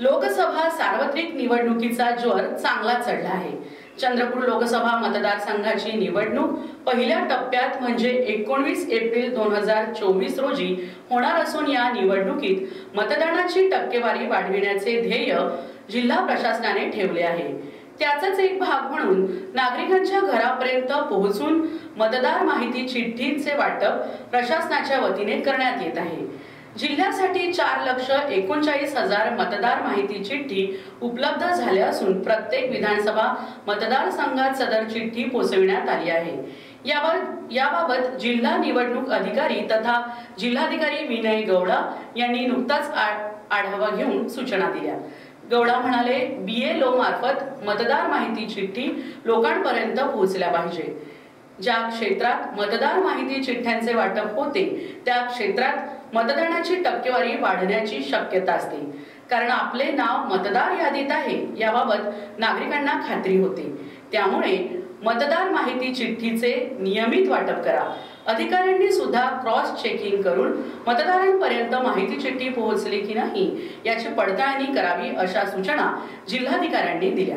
लोकसभा सार्वत्रिक निवडणुकीचा जोर चांगला चढला आहे। चंद्रपूर लोकसभा मतदारसंघाची निवडणूक पहिल्या टप्प्यात म्हणजे 19 एप्रिल 2024 रोजी होणार असून या निवडणुकीत मतदानाची टक्केवारी वाढविण्याचे ध्येय जिल्हा प्रशासनाने ठेवले आहे। त्याचाच एक भाग म्हणून नागरिकांच्या घरापर्यंत पोहोचून मतदार माहिती चिठ्ठींचे वाटप प्रशासनाच्या वतीने करण्यात येत आहे। जिल्ह्यासाठी 4,39,000 मतदार माहिती चिठ्ठी उपलब्ध झाल्या असून प्रत्येक विधानसभा मतदारसंघात सदर चिठ्ठी पोहोचविण्यात आली आहे। याबाबत जिल्हा निवडणूक अधिकारी तथा जिल्हाधिकारी विनय गौडा यांनी नुकताच आढावा घेऊन सूचना दिल्या। गौडा म्हणाले, BLO मार्फत मतदार माहिती चिठ्ठी लोकांपर्यंत पोहोचल्या पाहिजे। ज्या क्षेत्रात मतदार माहिती चिठ्ठ्यांचे वाटप होते त्या क्षेत्रात मतदानाची टक्केवारी वाढण्याची शक्यता असते, कारण आपले नाव मतदार यादीत आहे याबाबत नागरिकांना खात्री होते। त्यामुळे मतदार माहिती चिठ्ठीचे नियमित वाटप करा। अधिकाऱ्यांनी सुद्धा क्रॉस चेकिंग करून मतदारांपर्यंत माहिती चिठ्ठी पोहोचली की नाही याची पडताळणी करावी अशा सूचना जिल्हाधिकाऱ्यांनी दिल्या।